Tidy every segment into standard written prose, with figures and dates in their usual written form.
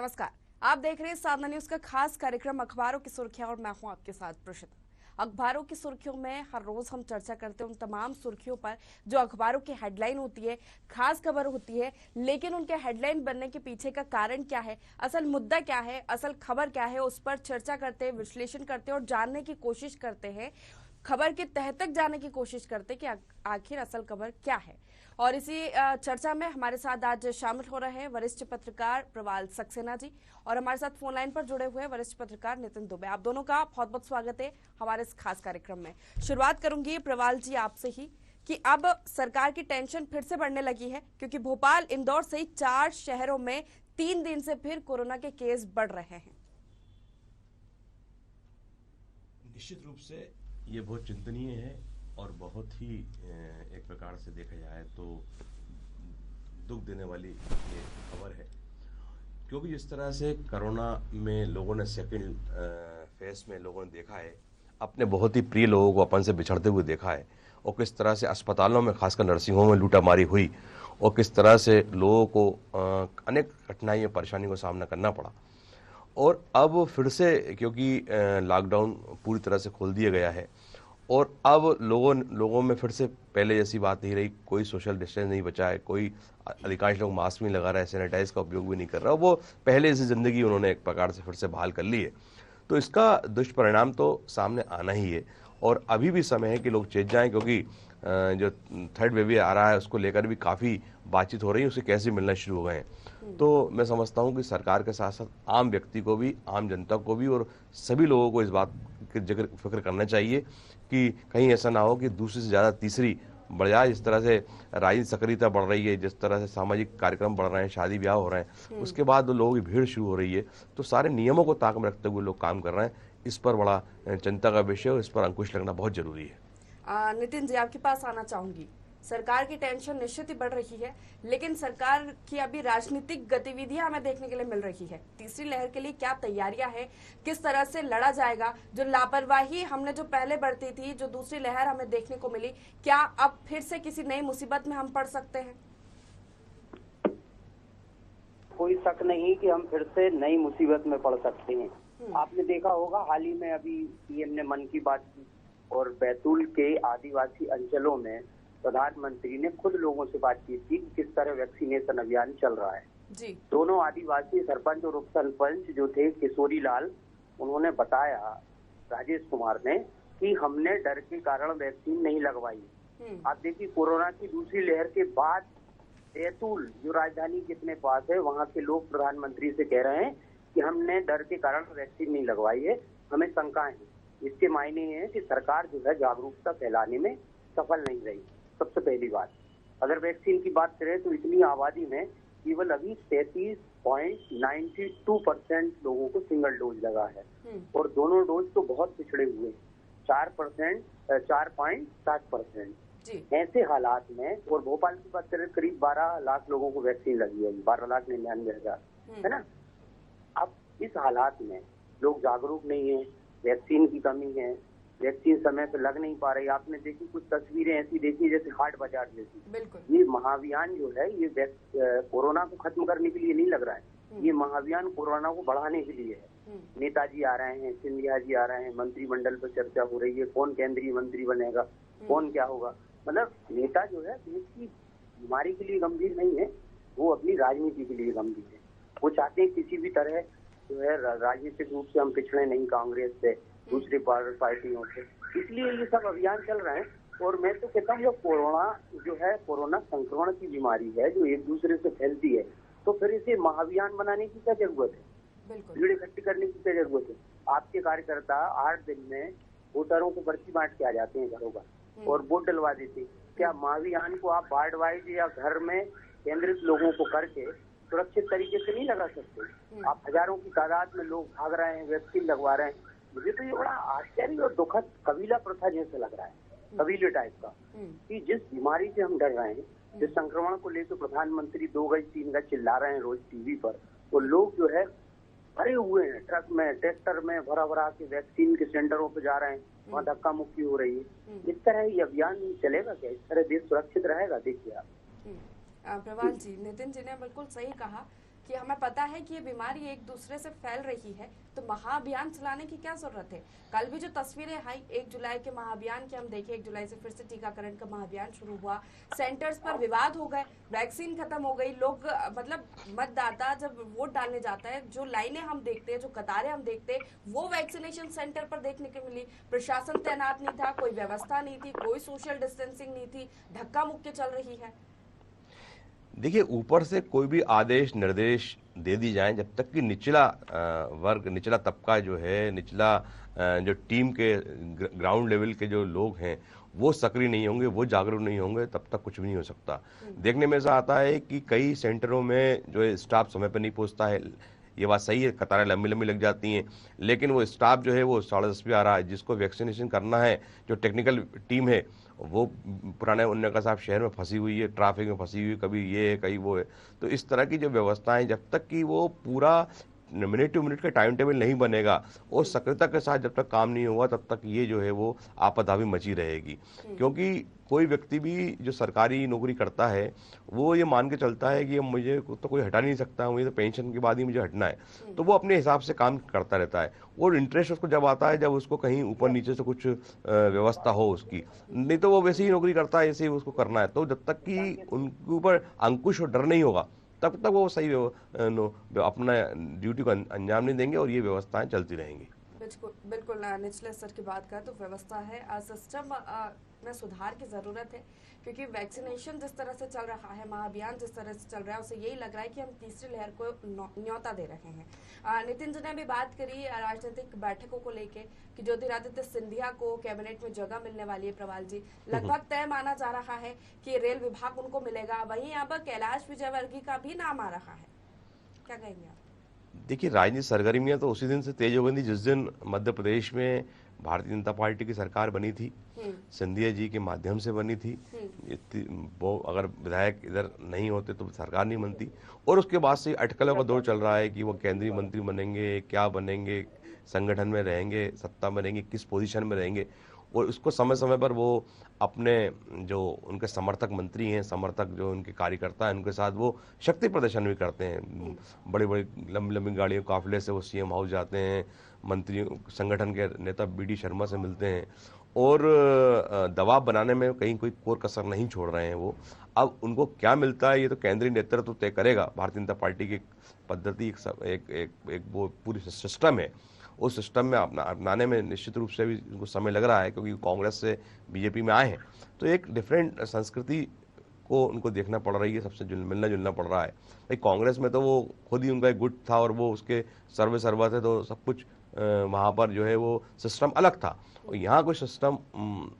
नमस्कार। आप देख रहे हैं साधना न्यूज का खास कार्यक्रम अखबारों की सुर्खियां और मैं हूं आपके साथ प्रशिता। अखबारों की सुर्खियों में हर रोज हम चर्चा करते हैं उन तमाम सुर्खियों पर जो अखबारों की हेडलाइन होती है, खास खबर होती है, लेकिन उनके हेडलाइन बनने के पीछे का कारण क्या है, असल मुद्दा क्या है, असल खबर क्या है, उस पर चर्चा करते हैं, विश्लेषण करते हैं और जानने की कोशिश करते हैं। खबर के तह तक जाने की कोशिश करते कि आखिर असल खबर क्या है। और इसी चर्चा में हमारे साथ आज शामिल हो रहे हैं वरिष्ठ पत्रकार प्रवाल सक्सेना जी और हमारे साथ फोन लाइन पर जुड़े हुए वरिष्ठ पत्रकार नितिन दुबे। आप दोनों का बहुत बहुत स्वागत है हमारे इस खास कार्यक्रम में। शुरुआत करूंगी प्रवाल जी आपसे ही कि अब सरकार की टेंशन फिर से बढ़ने लगी है, क्योंकि भोपाल, इंदौर सहित 4 शहरों में 3 दिन से फिर कोरोना के केस बढ़ रहे हैं। निश्चित रूप से ये बहुत चिंतनीय है और बहुत ही एक प्रकार से देखा जाए तो दुख देने वाली ये खबर है, क्योंकि जिस तरह से कोरोना में लोगों ने सेकंड फेज में लोगों ने देखा है, अपने बहुत ही प्रिय लोगों को अपन से बिछड़ते हुए देखा है, और किस तरह से अस्पतालों में खासकर नर्सिंग होम में लूटामारी हुई और किस तरह से लोगों को अनेक कठिनाइयों परेशानी का सामना करना पड़ा। और अब फिर से क्योंकि लॉकडाउन पूरी तरह से खोल दिया गया है और अब लोगों में फिर से पहले जैसी बात नहीं रही, कोई सोशल डिस्टेंस नहीं बचा है, कोई अधिकांश लोग मास्क नहीं लगा रहे हैं, सैनिटाइज का उपयोग भी नहीं कर रहा, वो पहले से ज़िंदगी उन्होंने एक प्रकार से फिर से बहाल कर ली है। तो इसका दुष्परिणाम तो सामने आना ही है और अभी भी समय है कि लोग चेत जाएं, क्योंकि जो थर्ड वेव आ रहा है उसको लेकर भी काफ़ी बातचीत हो रही है, उसे कैसे मिलना शुरू हो गए हैं। तो मैं समझता हूं कि सरकार के साथ साथ आम व्यक्ति को भी, आम जनता को भी और सभी लोगों को इस बात की फिक्र करना चाहिए कि कहीं ऐसा ना हो कि दूसरी से ज़्यादा तीसरी बढ़ जाए। जिस तरह से राजनीतिक सक्रियता बढ़ रही है, जिस तरह से सामाजिक कार्यक्रम बढ़ रहे हैं, शादी ब्याह हो रहे हैं, उसके बाद लोगों की भीड़ शुरू हो रही है, तो सारे नियमों को ताक में रखते हुए लोग काम कर रहे हैं। इस पर बड़ा चिंता का विषय और इस पर अंकुश लगना बहुत जरूरी है। नितिन जी आपके पास आना चाहूंगी। सरकार की टेंशन निश्चित ही बढ़ रही है, लेकिन सरकार की अभी राजनीतिक गतिविधियां हमें देखने के लिए मिल रही है। तीसरी लहर के लिए क्या तैयारियां हैं, किस तरह से लड़ा जाएगा? जो लापरवाही हमने जो पहले बरती थी, जो दूसरी लहर हमें देखने को मिली, क्या अब फिर से किसी नई मुसीबत में हम पड़ सकते हैं? कोई शक नहीं कि हम फिर से नई मुसीबत में पड़ सकते हैं। आपने देखा होगा हाल ही में अभी पीएम ने मन की बात की और बैतूल के आदिवासी अंचलों में प्रधानमंत्री ने खुद लोगों से बातचीत की कि किस तरह वैक्सीनेशन अभियान चल रहा है जी। दोनों आदिवासी सरपंच और उप सरपंच जो थे किशोरी लाल, उन्होंने बताया राजेश कुमार ने कि हमने डर के कारण वैक्सीन नहीं लगवाई। आप देखिए कोरोना की दूसरी लहर के बाद बैतूल जो राजधानी के इतने पास है, वहाँ के लोग प्रधानमंत्री से कह रहे हैं कि हमने डर के कारण वैक्सीन नहीं लगवाई है, हमें शंकाएं हैं। इसके मायने है कि सरकार जो है जागरूकता फैलाने में सफल नहीं रही। सबसे पहली बात, अगर वैक्सीन की बात करें तो इतनी आबादी में केवल अभी 33.92% लोगों को सिंगल डोज लगा है और दोनों डोज तो बहुत पिछड़े हुए, 4.7%। ऐसे हालात में, और भोपाल की बात करें करीब 12 लाख लोगों को वैक्सीन लगी है, 12,99,000 है ना। अब इस हालात में लोग जागरूक नहीं है, वैक्सीन की कमी है, वैक्सीन समय पे लग नहीं पा रही। आपने देखी कुछ तस्वीरें ऐसी देखी जैसे हाट बाजार जैसी। ये महाअभियान जो है ये कोरोना को खत्म करने के लिए नहीं लग रहा है, ये महाअभियान कोरोना को बढ़ाने के लिए है। नेताजी आ रहे हैं, सिंधिया जी आ रहे हैं, मंत्रिमंडल पर चर्चा हो रही है, कौन केंद्रीय मंत्री बनेगा, कौन क्या होगा। मतलब नेता जो है देश की बीमारी के लिए गंभीर नहीं है, वो अपनी राजनीति के लिए गंभीर है। वो चाहते हैं किसी भी तरह जो है राजनीतिक रूप से हम पिछड़े नहीं कांग्रेस से, दूसरी पार्टियों से, इसलिए ये सब अभियान चल रहे हैं। और मैं तो कहता हूँ कोरोना जो है, कोरोना संक्रमण की बीमारी है जो एक दूसरे से फैलती है, तो फिर इसे महाअभियान बनाने की क्या जरूरत है, भीड़ इकट्ठी करने की क्या जरूरत है। आपके कार्यकर्ता 8 दिन में वोटरों को पर्ची बांट के आ जाते हैं घरों का और वोट डलवा देते। क्या महाअभियान को आप वार्ड वाइज या घर में केंद्रित लोगों को करके सुरक्षित तरीके से नहीं लगा सकते? आप हजारों की तादाद में लोग भाग रहे हैं, वैक्सीन लगवा रहे हैं। मुझे तो ये बड़ा आश्चर्य और दुखद कबीला प्रथा जैसे लग रहा है, कबीले टाइप का, कि जिस बीमारी से हम डर रहे हैं, जिस संक्रमण को लेकर प्रधानमंत्री 2 गज 3 गज चिल्ला रहे हैं रोज टीवी पर, वो लोग जो है भरे हुए हैं, ट्रक में, ट्रैक्टर में भरा भरा के वैक्सीन के सेंटरों पे जा रहे हैं, वहाँ धक्का मुक्की हो रही है। इस तरह ये अभियान चलेगा क्या? इस तरह देश सुरक्षित रहेगा? देखिए आप। प्रवाल जी, नितिन जी ने बिल्कुल सही कहा कि हमें पता है कि ये बीमारी एक दूसरे से फैल रही है, तो महाअभियान चलाने की क्या जरूरत है? कल भी जो तस्वीरें आई 1 जुलाई के महाअभियान की हम देखें, 1 जुलाई से फिर से टीकाकरण का महाअभियान शुरू हुआ, सेंटर्स पर विवाद हो गए, वैक्सीन खत्म हो गई, लोग मतलब मतदाता जब वोट डालने जाता है, जो लाइनें हम देखते हैं, जो कतारें हम देखते हैं, वो वैक्सीनेशन सेंटर पर देखने को मिली। प्रशासन तैनात नहीं था, कोई व्यवस्था नहीं थी, कोई सोशल डिस्टेंसिंग नहीं थी, धक्का मुक्की चल रही है। देखिए, ऊपर से कोई भी आदेश निर्देश दे दी जाए, जब तक कि निचला वर्ग, निचला तबका जो है, निचला जो टीम के ग्राउंड लेवल के जो लोग हैं वो सक्रिय नहीं होंगे, वो जागरूक नहीं होंगे, तब तक कुछ भी नहीं हो सकता। देखने में ऐसा आता है कि कई सेंटरों में जो है स्टाफ समय पर नहीं पहुंचता है। ये बात सही है, कतारें लंबी लंबी लग जाती हैं, लेकिन वो स्टाफ जो है वो 10:30 पे आ रहा है। जिसको वैक्सीनेशन करना है, जो टेक्निकल टीम है, वो पुराने उन्नत साहब शहर में फंसी हुई है, ट्रैफिक में फंसी हुई है, कभी ये है कहीं वो है। तो इस तरह की जो व्यवस्थाएं, जब तक कि वो पूरा मिनट टू मिनट का टाइम टेबल नहीं बनेगा और सक्रियता के साथ जब तक काम नहीं होगा, तब तक ये जो है वो आपदा भी मची रहेगी। क्योंकि कोई व्यक्ति भी जो सरकारी नौकरी करता है वो ये मान के चलता है कि मुझे तो कोई हटा नहीं सकता, मुझे तो पेंशन के बाद ही मुझे हटना है, तो वो अपने हिसाब से काम करता रहता है। और इंटरेस्ट उसको जब आता है जब उसको कहीं ऊपर नीचे से कुछ व्यवस्था हो उसकी, नहीं तो वो वैसे ही नौकरी करता है, ऐसे ही उसको करना है। तो जब तक कि उनके ऊपर अंकुश और डर नहीं होगा, तब तक वो सही अपना ड्यूटी को अंजाम नहीं देंगे और ये व्यवस्थाएं चलती रहेंगी। बिल्कुल निचले स्तर की बात करें तो व्यवस्था है, सिस्टम में सुधार की जरूरत है, क्योंकि वैक्सीनेशन जिस तरह से चल रहा है, महाअभियान जिस तरह से चल रहा है, उसे यही लग रहा है कि हम तीसरी लहर को न्योता दे रहे हैं। नितिन जी ने भी बात करी राजनीतिक बैठकों को लेके कि ज्योतिरादित्य सिंधिया को कैबिनेट में जगह मिलने वाली है। प्रवाल जी, लगभग तय माना जा रहा है कि रेल विभाग उनको मिलेगा, वहीं अब कैलाश विजयवर्गीय का भी नाम आ रहा है, क्या कहेंगे आप? देखिए, राजनीतिक सरगर्मियां तो उसी दिन से तेज हो गई थी जिस दिन मध्य प्रदेश में भारतीय जनता पार्टी की सरकार बनी थी, सिंधिया जी के माध्यम से बनी थी। वो अगर विधायक इधर नहीं होते तो सरकार नहीं बनती। और उसके बाद से अटकलों का दौर चल रहा है कि वो केंद्रीय मंत्री बनेंगे, क्या बनेंगे, संगठन में रहेंगे, सत्ता में रहेंगे, किस पोजीशन में रहेंगे। और उसको समय समय पर वो अपने जो उनके समर्थक मंत्री हैं, समर्थक जो उनके कार्यकर्ता हैं, उनके साथ वो शक्ति प्रदर्शन भी करते हैं। बड़ी बड़ी लंबी लंबी गाड़ियों काफिले से वो सीएम हाउस जाते हैं, मंत्री संगठन के नेता बीडी शर्मा से मिलते हैं और दबाव बनाने में कहीं कोई कोर कसर नहीं छोड़ रहे हैं वो। अब उनको क्या मिलता है ये तो केंद्रीय नेतृत्व तय करेगा। भारतीय जनता पार्टी की पद्धति एक वो पूरी सिस्टम है, उस सिस्टम में अपनाने में निश्चित रूप से भी उनको समय लग रहा है, क्योंकि कांग्रेस से बीजेपी में आए हैं तो एक डिफरेंट संस्कृति को उनको देखना पड़ रही है, सबसे मिलना जुलना पड़ रहा है। भाई कांग्रेस में तो वो खुद ही उनका एक गुट था और वो उसके सर्वे थे, तो सब कुछ वहाँ पर जो है वो सिस्टम अलग था, और यहाँ कोई सिस्टम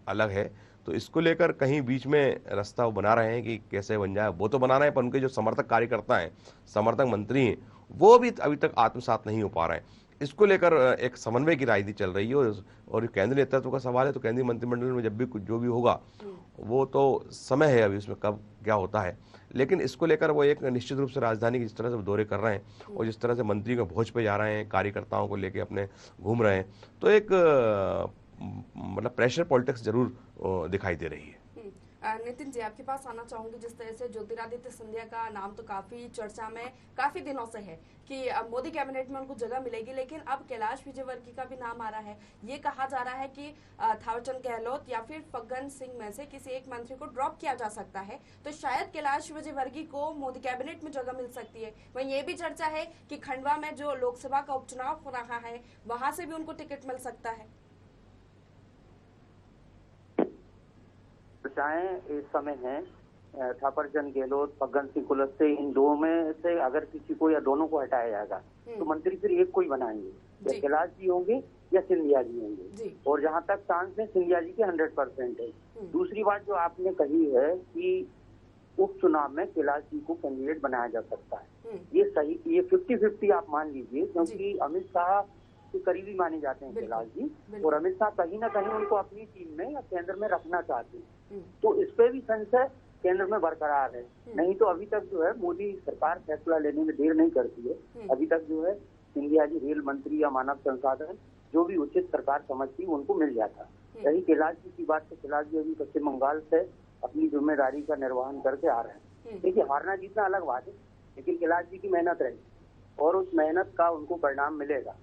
अलग है। तो इसको लेकर कहीं बीच में रास्ता वो बना रहे हैं कि कैसे बन जाए, वो तो बना रहे हैं, पर उनके जो समर्थक कार्यकर्ता हैं, समर्थक मंत्री हैं, वो भी अभी तक आत्मसात नहीं हो पा रहे हैं। इसको लेकर एक समन्वय की राजनीति चल रही है। और केंद्रीय नेतृत्व का सवाल है तो केंद्रीय मंत्रिमंडल में जब भी कुछ जो भी होगा वो तो समय है अभी उसमें कब क्या होता है, लेकिन इसको लेकर वो एक निश्चित रूप से राजधानी की जिस तरह से दौरे कर रहे हैं और जिस तरह से मंत्री को भोज पे जा रहे हैं, कार्यकर्ताओं को लेके अपने घूम रहे हैं, तो एक मतलब प्रेशर पॉलिटिक्स जरूर दिखाई दे रही है। नितिन जी, आपके पास आना चाहूंगी। जिस तरह से ज्योतिरादित्य सिंधिया का नाम तो काफी चर्चा में काफी दिनों से है कि मोदी कैबिनेट में उनको जगह मिलेगी, लेकिन अब कैलाश विजयवर्गीय का भी नाम आ रहा है। ये कहा जा रहा है कि थावरचंद गहलोत या फिर फग्गन सिंह में से किसी एक मंत्री को ड्रॉप किया जा सकता है, तो शायद कैलाश विजयवर्गीय को मोदी कैबिनेट में जगह मिल सकती है। वहीं ये भी चर्चा है कि खंडवा में जो लोकसभा का उपचुनाव हो रहा है वहां से भी उनको टिकट मिल सकता है। चाहे इस समय है थावरचंद गहलोत, फग्गन सिंह कुलस्ते, इन दो में से अगर किसी को या दोनों को हटाया जाएगा तो मंत्री फिर एक को ही बनाएंगे, या कैलाश जी होंगे या सिंधिया जी होंगे। और जहां तक चांस है सिंधिया जी के 100% है। दूसरी बात जो आपने कही है कि उपचुनाव में कैलाश जी को कैंडिडेट बनाया जा सकता है, ये सही, ये 50-50 आप मान लीजिए, क्योंकि अमित शाह के करीबी माने जाते हैं कैलाश जी, और अमित शाह कहीं ना कहीं उनको अपनी टीम में या केंद्र में रखना चाहते हैं। तो इस पे भी संशय केंद्र में बरकरार है। नहीं तो अभी तक जो है मोदी सरकार फैसला लेने में देर नहीं करती है। अभी तक जो है सिंधिया जी रेल मंत्री या मानव संसाधन जो भी उचित सरकार समझती उनको मिल जाता। यही कैलाश जी की बात, कैलाश जी अभी पश्चिम बंगाल से अपनी जिम्मेदारी का निर्वहन करके आ रहे हैं। देखिए, हारना जीतना अलग बात है, लेकिन कैलाश जी की मेहनत रही और उस मेहनत का उनको परिणाम मिलेगा।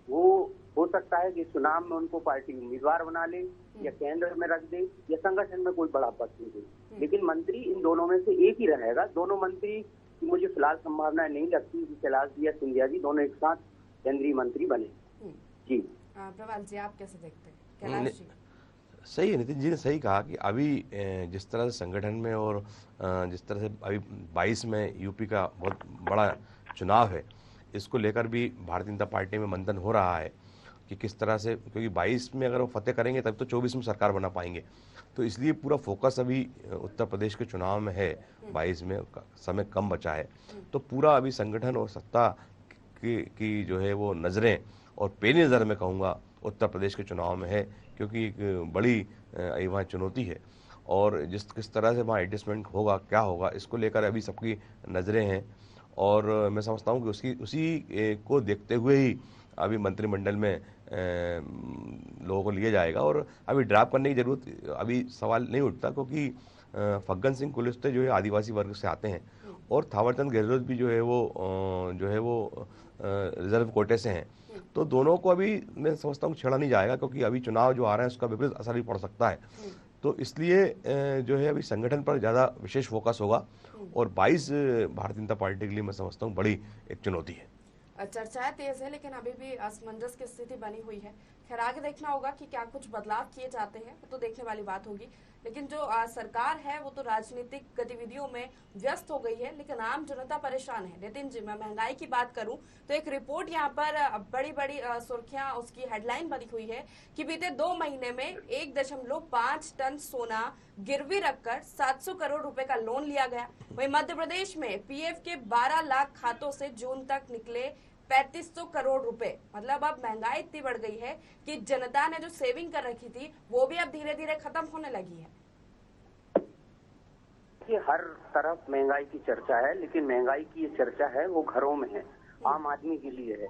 वो हो सकता है कि चुनाव में उनको पार्टी उम्मीदवार बना ले या केंद्र में रख दे या संगठन में कोई बड़ा पद दे, लेकिन मंत्री इन दोनों में से एक ही रहेगा। दोनों मंत्री की मुझे फिलहाल संभावना नहीं लगती कि कैलाश जी या सिंधिया जी दोनों एक साथ केंद्रीय मंत्री बने। जी प्रवाल जी, आप कैसे देखते हैं? कैलाश जी सही है, नितिन जी ने सही कहा कि अभी जिस तरह से संगठन में और जिस तरह से अभी 22 में यूपी का बहुत बड़ा चुनाव है, इसको लेकर भी भारतीय जनता पार्टी में मंथन हो रहा है कि किस तरह से, क्योंकि 22 में अगर वो फतेह करेंगे तब तो 24 में सरकार बना पाएंगे। तो इसलिए पूरा फोकस अभी उत्तर प्रदेश के चुनाव में है। 22 में समय कम बचा है, तो पूरा अभी संगठन और सत्ता की जो है वो नज़रें और पैनी नज़र में कहूँगा उत्तर प्रदेश के चुनाव में है, क्योंकि एक बड़ी वहाँ चुनौती है और किस तरह से वहाँ एडजस्टमेंट होगा, क्या होगा, इसको लेकर अभी सबकी नज़रें हैं। और मैं समझता हूँ कि उसी को देखते हुए ही अभी मंत्रिमंडल में लोगों को लिया जाएगा। और अभी ड्राफ्ट करने की जरूरत अभी सवाल नहीं उठता, क्योंकि फग्गन सिंह कुलस्ते जो है आदिवासी वर्ग से आते हैं और थावरचंद गहलोत भी जो है वो रिजर्व कोटे से हैं। तो दोनों को अभी मैं समझता हूँ छेड़ा नहीं जाएगा, क्योंकि अभी चुनाव जो आ रहा है उसका विपरीत असर भी पड़ सकता है। तो इसलिए जो है अभी संगठन पर ज़्यादा विशेष फोकस होगा और 22 भारतीय जनता पार्टी के लिए मैं समझता हूँ बड़ी एक चुनौती है। चर्चाएं तेज है, लेकिन अभी भी असमंजस की स्थिति बनी हुई है। खैर आगे देखना होगा कि क्या कुछ बदलाव किए जाते हैं, तो देखने वाली बात होगी। लेकिन जो सरकार है वो तो राजनीतिक गतिविधियों में व्यस्त हो गई है, लेकिन आम जनता परेशान है। नितिन जी, मैं महंगाई की बात करूं तो एक रिपोर्ट यहाँ पर बड़ी बड़ी सुर्खियां, उसकी हेडलाइन बनी हुई है कि बीते 2 महीने में 1.5 टन सोना गिरवी रखकर 700 करोड़ रुपए का लोन लिया गया। वहीं मध्य प्रदेश में पीएफ के 12 लाख खातों से जून तक निकले 3500 करोड़ रुपए। मतलब अब महंगाई इतनी बढ़ गई है कि जनता ने जो सेविंग कर रखी थी वो भी अब धीरे धीरे खत्म होने लगी है। कि हर तरफ महंगाई की चर्चा है, लेकिन महंगाई की ये चर्चा है वो घरों में है, आम आदमी के लिए है।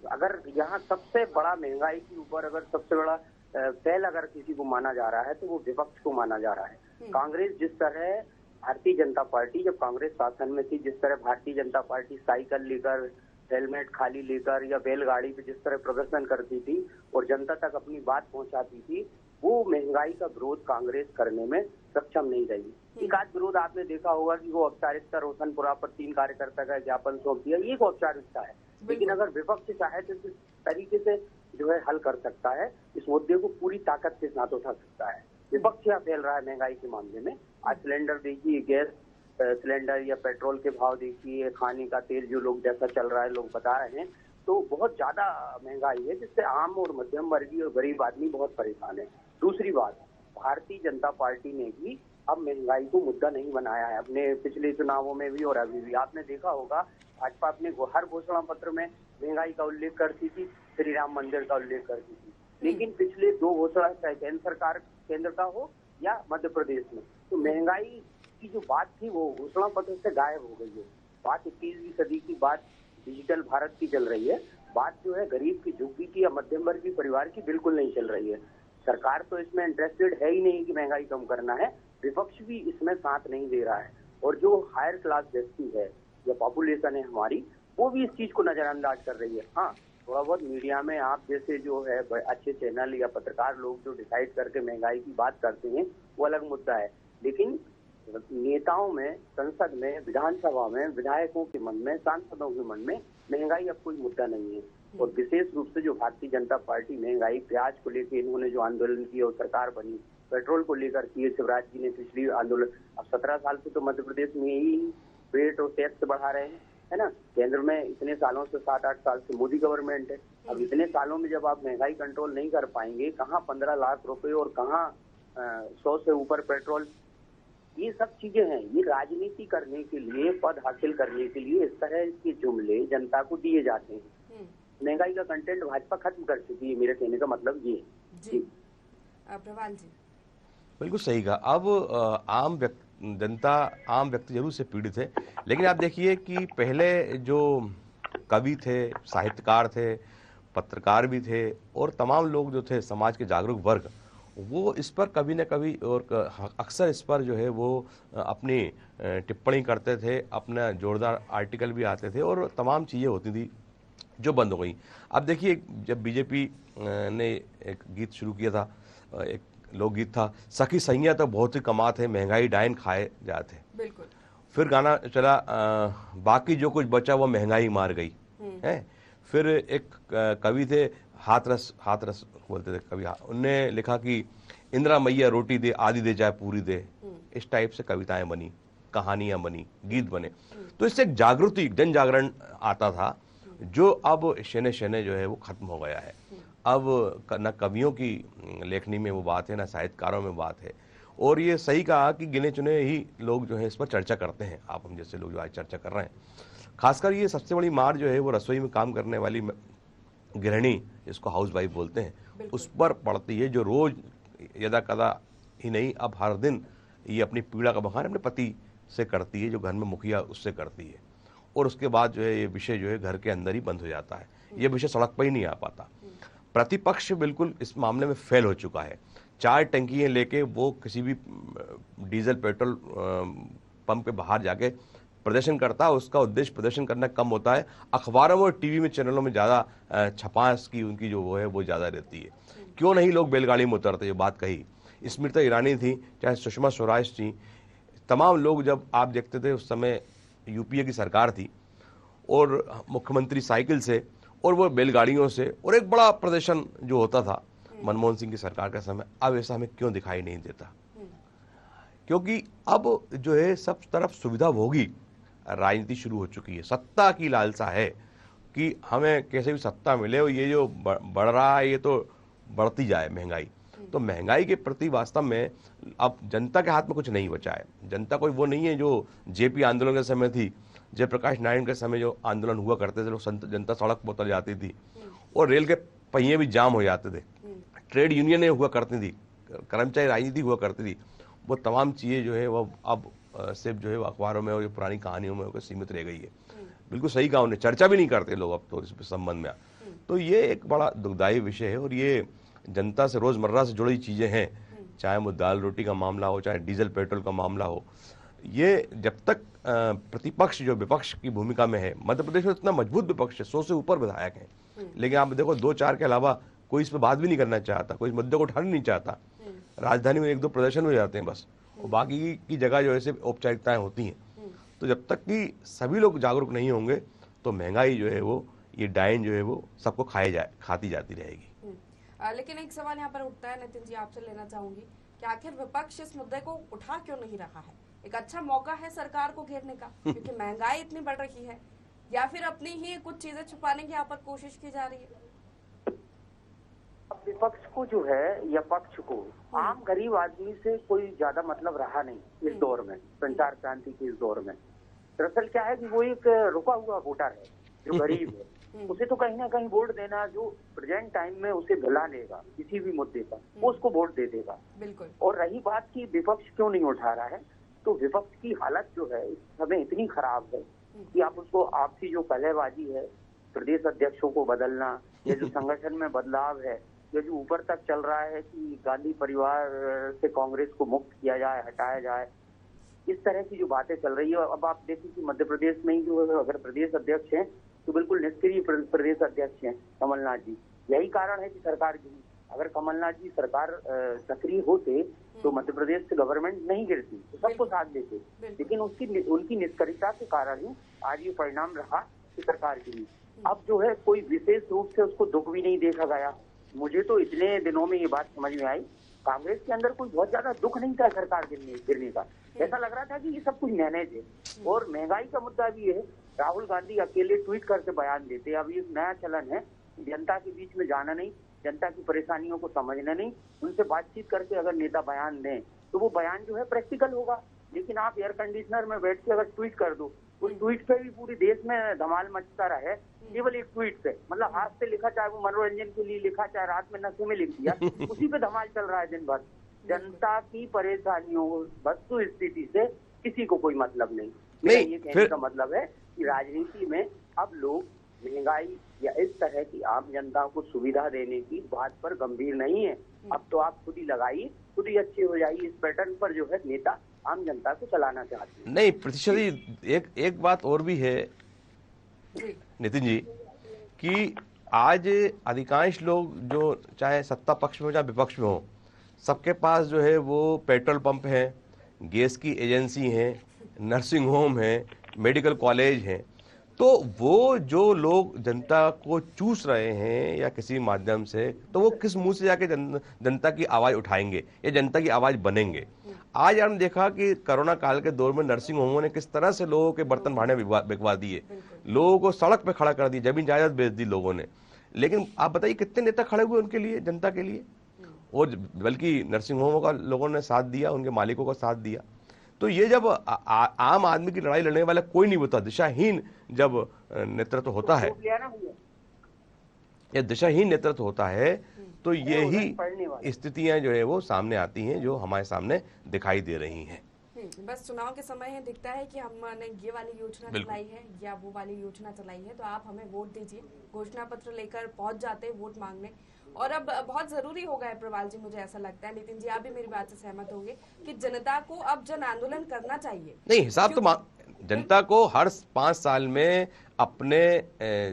अगर यहाँ सबसे बड़ा महंगाई के ऊपर अगर सबसे बड़ा पहल अगर किसी को माना जा रहा है तो वो विपक्ष को माना जा रहा है। कांग्रेस जिस तरह, भारतीय जनता पार्टी जब कांग्रेस शासन में थी, जिस तरह भारतीय जनता पार्टी साइकिल लेकर, हेलमेट खाली लेकर या बैलगाड़ी पे जिस तरह प्रदर्शन करती थी और जनता तक अपनी बात पहुंचाती थी, वो महंगाई का विरोध कांग्रेस करने में सक्षम नहीं रही। एक आध विरोध आपने देखा होगा कि वो औपचारिकता रोशनपुरा पर 3 कार्यकर्ता का ज्ञापन सौंप दिया, ये एक औपचारिकता है। लेकिन अगर विपक्ष चाहे तो इस तरीके से जो है हल कर सकता है, इस मुद्दे को पूरी ताकत के साथ उठा सकता है। विपक्ष क्या फैल रहा है महंगाई के मामले में? आज सिलेंडर देखिए, गैस सिलेंडर या पेट्रोल के भाव देखिए, खाने का तेल जो लोग जैसा चल रहा है लोग बता रहे हैं, तो बहुत ज्यादा महंगाई है, जिससे आम और मध्यम वर्गीय और गरीब आदमी बहुत परेशान है। दूसरी बात, भारतीय जनता पार्टी ने भी अब महंगाई को मुद्दा नहीं बनाया है, अपने पिछले चुनावों में भी और अभी भी। आपने देखा होगा भाजपा अपने हर घोषणा पत्र में महंगाई का उल्लेख करती थी, श्री राम मंदिर का उल्लेख करती थी, लेकिन पिछले 2 घोषणा चाहे केंद्र सरकार केंद्र का हो या मध्य प्रदेश में, तो महंगाई की जो बात थी वो घोषणा पत्र से गायब हो गई है। बात 21वीं सदी की बात डिजिटल भारत की चल रही है, बात जो है गरीब की, झुग्गी की या मध्यम वर्गीय परिवार की बिल्कुल नहीं चल रही है। सरकार तो इसमें इंटरेस्टेड है ही नहीं कि महंगाई कम करना है, विपक्ष भी इसमें साथ नहीं दे रहा है। और जो हायर क्लास व्यक्ति है या पॉपुलेशन है हमारी, वो भी इस चीज को नजरअंदाज कर रही है। हाँ, थोड़ा बहुत मीडिया में आप जैसे जो है अच्छे चैनल या पत्रकार लोग जो डिसाइड करके महंगाई की बात करते हैं वो अलग मुद्दा है, लेकिन नेताओं में, संसद में, विधानसभा में, विधायकों के मन में, सांसदों के मन में महंगाई अब कोई मुद्दा नहीं है। और विशेष रूप से जो भारतीय जनता पार्टी महंगाई, प्याज को लेकर इन्होंने जो आंदोलन किया और सरकार बनी, पेट्रोल को लेकर किए शिवराज जी ने पिछली आंदोलन, अब 17 साल से तो मध्य प्रदेश में यही रेट और टैक्स बढ़ा रहे हैं, है ना। केंद्र में इतने सालों से 7-8 साल से मोदी गवर्नमेंट है। अब इतने सालों में जब आप महंगाई कंट्रोल नहीं कर पाएंगे, कहाँ 15 लाख रुपए और कहाँ 100 से ऊपर पेट्रोल, ये सब चीजें हैं। ये राजनीति करने के लिए, पद हासिल करने के लिए इस तरह के जुमले जनता को दिए जाते हैं। महंगाई का कंटेंट भाजपा खत्म कर चुकी है, मेरे कहने का मतलब ये है। जी प्रवाल जी, बिल्कुल सही कहा। अब आम व्यक्ति जरूर से पीड़ित है, लेकिन आप देखिए कि पहले जो कवि थे, साहित्यकार थे, पत्रकार भी थे और तमाम लोग जो थे समाज के जागरूक वर्ग, वो इस पर कभी न कभी और अक्सर इस पर जो है वो अपनी टिप्पणी करते थे, अपना जोरदार आर्टिकल भी आते थे और तमाम चीज़ें होती थी जो बंद हो गई। अब देखिए, जब बीजेपी ने एक गीत शुरू किया था, एक लोकगीत था, सखी सैया तो बहुत ही कमात है, महंगाई डायन खाए जाते। बिल्कुल। फिर गाना चला बाकी जो कुछ बचा वो महंगाई मार गई है। फिर एक कवि थे, हाथ रस बोलते थे कवि, उनने लिखा कि इंदिरा मैया रोटी दे आधी दे चाहे पूरी दे। इस टाइप से कविताएं बनी, कहानियां बनी, गीत बने। तो इससे एक जागृति, जन जागरण आता था, जो अब शने शने जो है वो खत्म हो गया है। अब न कवियों की लेखनी में वो बात है, न साहित्यकारों में बात है। और ये सही कहा कि गिने चुने ही लोग जो है इस पर चर्चा करते हैं, आप हम जैसे लोग जो आज चर्चा कर रहे हैं। खासकर ये सबसे बड़ी मार जो है वो रसोई में काम करने वाली गृहिणी, जिसको हाउस वाइफ बोलते हैं, उस पर पड़ती है, जो रोज यदा कदा ही नहीं, अब हर दिन ये अपनी पीड़ा का बखान अपने पति से करती है, जो घर में मुखिया उससे करती है। और उसके बाद जो है ये विषय जो है घर के अंदर ही बंद हो जाता है, ये विषय सड़क पर ही नहीं आ पाता। प्रतिपक्ष बिल्कुल इस मामले में फेल हो चुका है। 4 टंकियां लेके वो किसी भी डीजल पेट्रोल पंप के बाहर जाके प्रदर्शन करता है। उसका उद्देश्य प्रदर्शन करना कम होता है, अखबारों में और टीवी में चैनलों में ज़्यादा छपास की उनकी जो वो है वो ज़्यादा रहती है। क्यों नहीं लोग बैलगाड़ी में उतरते, ये बात कही स्मृति ईरानी थी, चाहे सुषमा स्वराज थी, तमाम लोग जब आप देखते थे उस समय यूपीए की सरकार थी और मुख्यमंत्री साइकिल से और वो बैलगाड़ियों से, और एक बड़ा प्रदर्शन जो होता था मनमोहन सिंह की सरकार का समय, अब ऐसा हमें क्यों दिखाई नहीं देता? क्योंकि अब जो है सब तरफ सुविधा भोगी राजनीति शुरू हो चुकी है। सत्ता की लालसा है कि हमें कैसे भी सत्ता मिले, और ये जो बढ़ रहा है ये तो बढ़ती जाए महंगाई। तो महंगाई के प्रति वास्तव में अब जनता के हाथ में कुछ नहीं बचा है। जनता कोई वो नहीं है जो जेपी आंदोलन के समय थी, जयप्रकाश नारायण के समय जो आंदोलन हुआ करते थे, लोग जनता सड़क पर उतर जाती थी और रेल के पहिए भी जाम हो जाते थे, ट्रेड यूनियनें हुआ करती थी, कर्मचारी राजनीति हुआ करती थी। वो तमाम चीज़ें जो है वो अब सिर्फ जो है वो अखबारों में और पुरानी कहानियों में होकर सीमित रह गई है। बिल्कुल सही कहा, उन्हें चर्चा भी नहीं करते लोग अब तो इस संबंध में। तो ये एक बड़ा दुखदायी विषय है और ये जनता से रोजमर्रा से जुड़ी चीजें हैं, चाहे वो दाल रोटी का मामला हो, चाहे डीजल पेट्रोल का मामला हो। ये जब तक प्रतिपक्ष जो विपक्ष की भूमिका में है, मध्य प्रदेश में इतना मजबूत विपक्ष है, 100 से ऊपर विधायक हैं, लेकिन आप देखो 2-4 के अलावा कोई इस पर बात भी नहीं करना चाहता, कोई इस मुद्दे को उठाना नहीं चाहता। राजधानी में 1-2 प्रदर्शन हो जाते हैं बस, और बाकी की जगह जो है औपचारिकताएं होती हैं। तो जब तक कि सभी लोग जागरूक नहीं होंगे तो महंगाई जो है वो, ये डायन जो है वो सबको खाती जाती रहेगी। लेकिन एक सवाल यहाँ पर उठता है, नितिन जी आपसे लेना चाहूंगी कि आखिर विपक्ष इस मुद्दे को उठा क्यों नहीं रहा है? एक अच्छा मौका है सरकार को घेरने का, क्योंकि महंगाई इतनी बढ़ रही है, या फिर अपनी ही कुछ चीजें छुपाने की यहाँ पर कोशिश की जा रही है? विपक्ष को जो है या पक्ष को आम गरीब आदमी से कोई ज्यादा मतलब रहा नहीं इस दौर में, संचार क्रांति के इस दौर में। दरअसल क्या है कि वो एक रुका हुआ वोटर है जो गरीब है, उसे तो कहीं ना कहीं वोट देना, जो प्रेजेंट टाइम में उसे भुला लेगा किसी भी मुद्दे पर, वो उसको वोट दे देगा। बिल्कुल। और रही बात की विपक्ष क्यों नहीं उठा रहा है, तो विपक्ष की हालत जो है इस समय इतनी खराब है कि आप उसको, आपसी जो पहलेबाजी है, प्रदेश अध्यक्षों को बदलना, ये जो संगठन में बदलाव है, ये जो ऊपर तक चल रहा है कि गांधी परिवार से कांग्रेस को मुक्त किया जाए, हटाया जाए, इस तरह की जो बातें चल रही है। अब आप देखिए कि मध्य प्रदेश में ही जो अगर प्रदेश अध्यक्ष हैं तो बिल्कुल निष्क्रिय प्रदेश अध्यक्ष हैं कमलनाथ जी। यही कारण है कि सरकार गिरी। अगर कमलनाथ जी सरकार सक्रिय होते तो मध्य प्रदेश से गवर्नमेंट नहीं गिरती, तो सबको साथ देते, लेकिन उनकी निष्क्रियता के कारण ही आज ये परिणाम रहा कि सरकार गिरी। अब जो है कोई विशेष रूप से उसको दुख भी नहीं देखा गया। मुझे तो इतने दिनों में ये बात समझ में आई, कांग्रेस के अंदर कोई बहुत ज्यादा दुख नहीं था सरकार गिरने का। ऐसा लग रहा था कि ये सब कुछ मैनेज है। और महंगाई का मुद्दा भी है, राहुल गांधी अकेले ट्वीट करके बयान देते। अब ये नया चलन है, जनता के बीच में जाना नहीं, जनता की परेशानियों को समझना नहीं, उनसे बातचीत करके अगर नेता बयान दें तो वो बयान जो है प्रैक्टिकल होगा। लेकिन आप एयर कंडीशनर में बैठ के अगर ट्वीट कर दो, उस ट्वीट पे भी पूरे देश में धमाल मचता रहे, केवल एक ट्वीट पे, मतलब हाथ से लिखा, चाहे वो मनोरंजन के लिए लिखा, चाहे रात में नशे में लिख दिया, उसी पे धमाल चल रहा है दिन भर। जनता की परेशानियों, वस्तु स्थिति से किसी को कोई मतलब नहीं। ये कहने का मतलब है कि राजनीति में अब लोग महंगाई या इस तरह की आम जनता को सुविधा देने की बात पर गंभीर नहीं है। अब तो आप खुद ही लगाइए, खुद ही अच्छे हो जाइए। इस पैटर्न पर जो है नेता आम जनता को चलाना चाहते हैं। नहीं प्रतिशत जी, एक बात और भी है नितिन जी कि आज अधिकांश लोग जो चाहे सत्ता पक्ष में हो चाहे विपक्ष में हो, सबके पास जो है वो पेट्रोल पंप है, गैस की एजेंसी है, नर्सिंग होम है, मेडिकल कॉलेज हैं। तो वो जो लोग जनता को चूस रहे हैं या किसी माध्यम से, तो वो किस मुंह से जाके जनता की आवाज उठाएंगे या जनता की आवाज बनेंगे। आज हमने देखा कि कोरोना काल के दौर में नर्सिंग होमों ने किस तरह से लोगों के बर्तन भाड़े बिकवा दिए, लोगों को सड़क पे खड़ा कर दी, जमीन जायदाद बेच दी लोगों ने। लेकिन आप बताइए कितने नेता खड़े हुए उनके लिए, जनता के लिए, और बल्कि नर्सिंग होमों का लोगों ने साथ दिया, उनके मालिकों का साथ दिया। तो ये जब आम आदमी की लड़ाई लड़ने वाला कोई नहीं होता, दिशाहीन जब नेतृत्व होता है, या दिशाहीन नेतृत्व होता है, तो यही स्थितियां जो है वो सामने आती हैं, जो हमारे सामने दिखाई दे रही हैं। बस चुनाव के समय है दिखता है कि हमने ये वाली योजना चलाई है या वो वाली योजना चलाई है, तो आप हमें वोट दीजिए, घोषणा पत्र लेकर पहुंच जाते हैं वोट मांगने। और अब बहुत जरूरी हो गया है प्रवाल जी, मुझे ऐसा लगता है, नितिन जी आप भी मेरी बात से सहमत होंगे कि जनता को अब जन आंदोलन करना चाहिए। नहीं, हिसाब तो जनता को हर 5 साल में अपने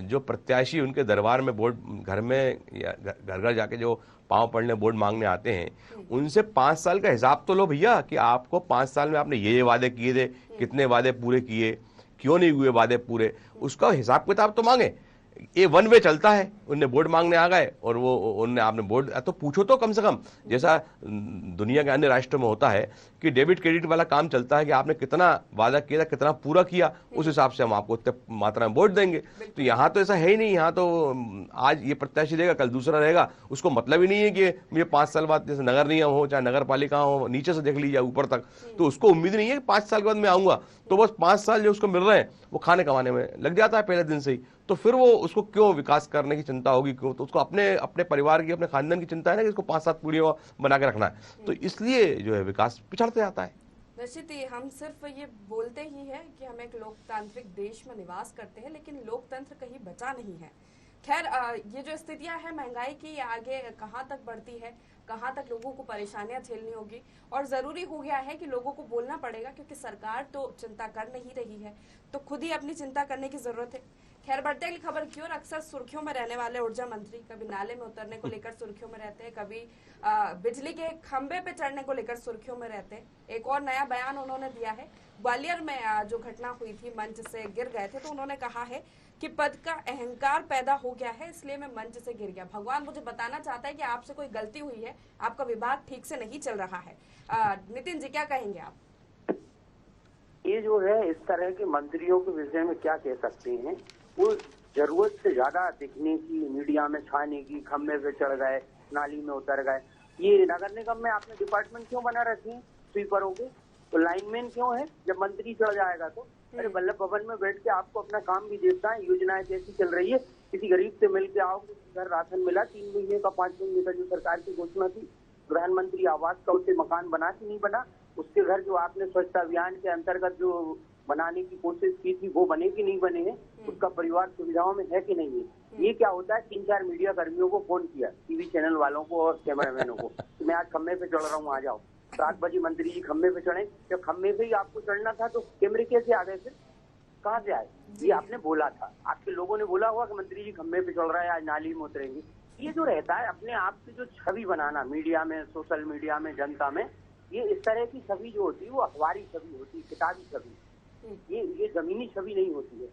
जो प्रत्याशी उनके दरबार में वोट, घर में या घर घर जाके जो पांव पड़ने वोट मांगने आते हैं, उनसे 5 साल का हिसाब तो लो भैया कि आपको 5 साल में आपने ये वादे किए थे, कितने वादे पूरे किए, क्यों नहीं हुए वादे पूरे, उसका हिसाब किताब तो मांगे। ये वन वे चलता है, उनने वोट मांगने आ गए और वो उनने आपने वोट, तो पूछो तो कम से कम, जैसा दुनिया के अन्य राष्ट्रों में होता है कि डेबिट क्रेडिट वाला काम चलता है कि आपने कितना वादा किया था, कितना पूरा किया, उस हिसाब से हम आपको उतने मात्रा में वोट देंगे। तो यहाँ तो ऐसा है ही नहीं, यहाँ तो आज ये प्रत्याशी देगा, कल दूसरा रहेगा, उसको मतलब ही नहीं है कि मुझे 5 साल बाद, जैसे नगर निगम हो चाहे नगर पालिका हो, नीचे से देख लीजिए ऊपर तक, तो उसको उम्मीद नहीं है कि 5 साल के बाद मैं आऊंगा। तो बस 5 साल जो उसको मिल रहे हैं वो खाने कमाने में लग जाता है पहले दिन से ही। तो फिर वो उसको क्यों विकास करने की चिंता होगी, क्यों? तो उसको अपने परिवार की, अपने खानदान की चिंता है ना कि इसको 5-7 पीढ़ियों बना के रखना है। तो इसलिए जो है विकास पिछड़ते जाता है। निश्चित ही हम सिर्फ ये बोलते ही हैं कि हम एक लोकतांत्रिक देश में निवास करते हैं, लेकिन लोकतंत्र कहीं बचा नहीं है। खैर ये जो स्थितियां हैं महंगाई की, आगे कहां तक बढ़ती है, कहां तक लोगों को परेशानियां झेलनी होगी, और जरूरी हो गया है कि लोगों को बोलना पड़ेगा, क्योंकि सरकार तो चिंता कर नहीं रही है, तो खुद ही अपनी चिंता करने की जरूरत है। खैर बढ़ते अगली खबर की ओर। अक्सर सुर्खियों में रहने वाले ऊर्जा मंत्री कभी नाले में उतरने को लेकर सुर्खियों में रहते हैं, कभी बिजली के खंभे पे चढ़ने को लेकर सुर्खियों में रहते हैं। एक और नया बयान उन्होंने दिया है। ग्वालियर में जो घटना हुई थी, मंच से गिर गए थे, तो उन्होंने कहा है कि पद का अहंकार पैदा हो गया है, इसलिए मैं मंच से गिर गया। भगवान मुझे बताना चाहता है कि आपसे कोई गलती हुई है, आपका विभाग ठीक से नहीं चल रहा है। नितिन जी क्या कहेंगे आप? ये जो है इस तरह के मंत्रियों के विषय में क्या कह सकते हैं, वो जरूरत से ज्यादा दिखने की, मीडिया में छाने की, खम्भे पे चढ़ गए, नाली में उतर गए। ये नगर निगम में आपने डिपार्टमेंट क्यों बना रखे हैं स्वीपरों के? तो लाइनमैन क्यों है? जब मंत्री चढ़ जाएगा तो अरे वल्लभ भवन में बैठ के आपको अपना काम भी देखना है, योजनाएं कैसी चल रही है, किसी गरीब से मिल के आओ, किसी घर राशन मिला 3 महीने का 5 महीने का जो सरकार की घोषणा थी, प्रधानमंत्री आवास का उसे मकान बना कि नहीं बना, उसके घर जो आपने स्वच्छता अभियान के अंतर्गत जो बनाने की कोशिश की थी वो बने कि नहीं बने हैं, उसका परिवार सुविधाओं में है कि नहीं है। ये क्या होता है, 3-4 मीडिया कर्मियों को फोन किया, टीवी चैनल वालों को और कैमरामैनों को, मैं आज खम्भे पे चढ़ रहा हूँ, आ जाओ। 7 बजे मंत्री जी खम्भे पे चढ़े, जब खम्भे पे ही आपको चढ़ना था तो कैमरे कैसे आ गए? फिर कहाँ से आए? ये आपने बोला था, आपके लोगों ने बोला हुआ कि मंत्री जी खम्भे पे चढ़ रहा है, आज नाली में उतरेंगे। ये जो रहता है अपने आप की जो छवि बनाना मीडिया में, सोशल मीडिया में, जनता में, ये इस तरह की छवि जो होती है वो अखबारी छवि होती है, किताबी छवि, ये जमीनी छवि नहीं होती है।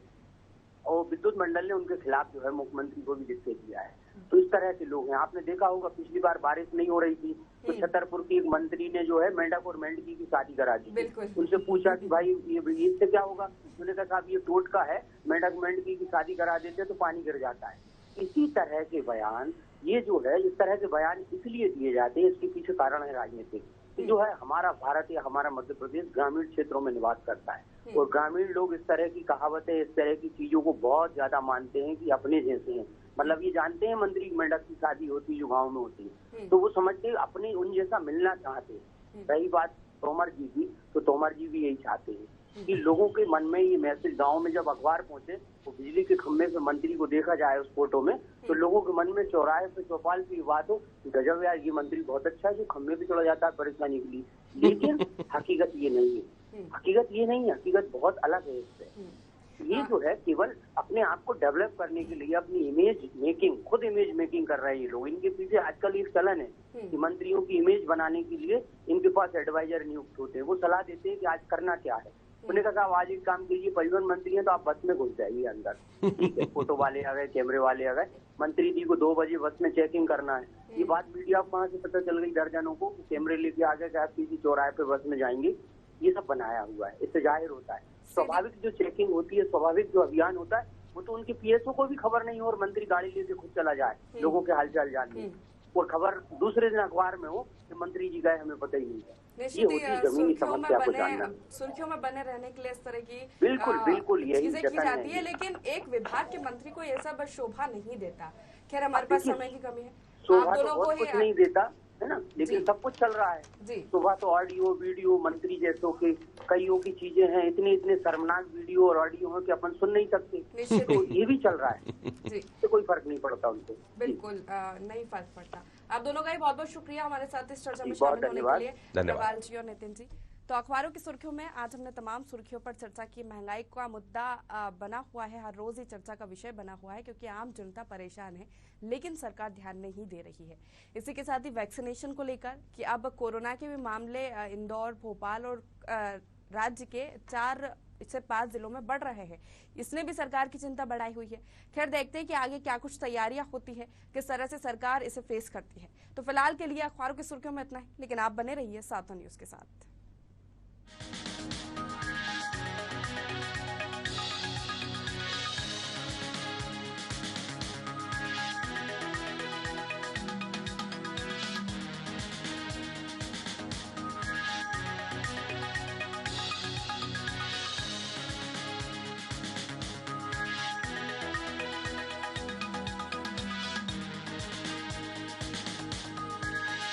और विद्युत मंडल ने उनके खिलाफ जो है मुख्यमंत्री को भी लिख के दिया है। तो इस तरह के लोग हैं। आपने देखा होगा पिछली बार बारिश नहीं हो रही थी तो छतरपुर की एक मंत्री ने जो है मेंढक और मेंढकी की शादी करा दी। उनसे पूछा कि भाई ये इससे क्या होगा? उन्होंने कहा साहब ये टोटका है, मेंढक मेंढकी की शादी करा देते तो पानी गिर जाता है। इसी तरह के बयान, ये जो है इस तरह के बयान इसलिए दिए जाते हैं, इसके पीछे कारण है राजनीतिक। जो है हमारा भारत या हमारा मध्य प्रदेश ग्रामीण क्षेत्रों में निवास करता है और ग्रामीण लोग इस तरह की कहावतें, इस तरह की चीजों को बहुत ज्यादा मानते हैं कि अपने जैसे हैं। मतलब ये जानते हैं मंत्री मेंढक की शादी होती है जो गाँव में होती है, तो वो समझते हैं अपने उन जैसा मिलना चाहते हैं। रही बात तोमर जी की, तो तोमर जी भी यही चाहते हैं। कि लोगों के मन में ये मैसेज, गांव में जब अखबार पहुंचे तो बिजली के खंभे पे मंत्री को देखा जाए उस फोटो में, तो लोगों के मन में चौराहे पे चौपाल की बात हो, गजब यार ये मंत्री बहुत अच्छा है जो खंभे पे चढ़ा जाता है परेशानी के लिए। लेकिन हकीकत ये नहीं है, हकीकत ये नहीं है, हकीकत बहुत अलग है इससे। ये जो है केवल अपने आप को डेवलप करने के लिए, अपनी इमेज मेकिंग, खुद इमेज मेकिंग कर रहे हैं ये लोग। इनके पीछे आजकल एक चलन है कि मंत्रियों की इमेज बनाने के लिए इनके पास एडवाइजर नियुक्त होते हैं, वो सलाह देते हैं कि आज करना क्या है। उन्होंने कहा आज एक काम कीजिए, परिवहन मंत्री हैं तो आप बस में घुस जाइए अंदर, ठीक है, फोटो वाले आ गए, कैमरे वाले आ गए, मंत्री जी को 2 बजे बस में चेकिंग करना है। ये बात मीडिया को कहाँ से पता चल गई दर्जनों को, कैमरे लेके आ गए कि आप किसी चौराहे पे बस में जाएंगे। ये सब बनाया हुआ है, इससे जाहिर होता है स्वाभाविक जो चेकिंग होती है, स्वाभाविक जो अभियान होता है, वो तो उनके पीएसओ को भी खबर नहीं हो और मंत्री गाड़ी लेके खुद चला जाए लोगों के हालचाल जानने, और खबर दूसरे दिन अखबार में हो कि मंत्री जी गए, हमें पता ही नहीं है। ये होती है जमीनी समस्या को जानना। सुर्खियों में बने रहने के लिए इस तरह की बिल्कुल यही चीजें की जाती है, लेकिन एक विभाग के मंत्री को ये सब शोभा नहीं देता। खैर हमारे पास समय की कमी है, शोभा तो बहुत कुछ नहीं देता है ना, लेकिन सब कुछ चल रहा है। सुबह तो ऑडियो वीडियो मंत्री जैसों के कईयों की चीजें हैं, इतने शर्मनाक वीडियो और ऑडियो हैं कि अपन सुन नहीं सकते, तो ये भी चल रहा है जी, तो कोई फर्क नहीं पड़ता उनको। बिल्कुल नहीं फर्क पड़ता। आप दोनों का ही बहुत बहुत शुक्रिया हमारे साथ इस चर्चा में शामिल होने के लिए, प्रवाल जी और नितिन जी। तो अखबारों की सुर्खियों में आज हमने तमाम सुर्खियों पर चर्चा की। महंगाई का मुद्दा बना हुआ है, हर रोज ही चर्चा का विषय बना हुआ है, क्योंकि आम जनता परेशान है, लेकिन सरकार ध्यान नहीं दे रही है। इसी के साथ ही वैक्सीनेशन को लेकर कि अब कोरोना के भी मामले इंदौर, भोपाल और राज्य के 4 से 5 जिलों में बढ़ रहे हैं, इसने भी सरकार की चिंता बढ़ाई हुई है। खैर देखते हैं कि आगे क्या कुछ तैयारियां होती है, किस तरह से सरकार इसे फेस करती है। तो फिलहाल के लिए अखबारों की सुर्खियों में इतना ही, लेकिन आप बने रहिए सार्थक न्यूज के साथ।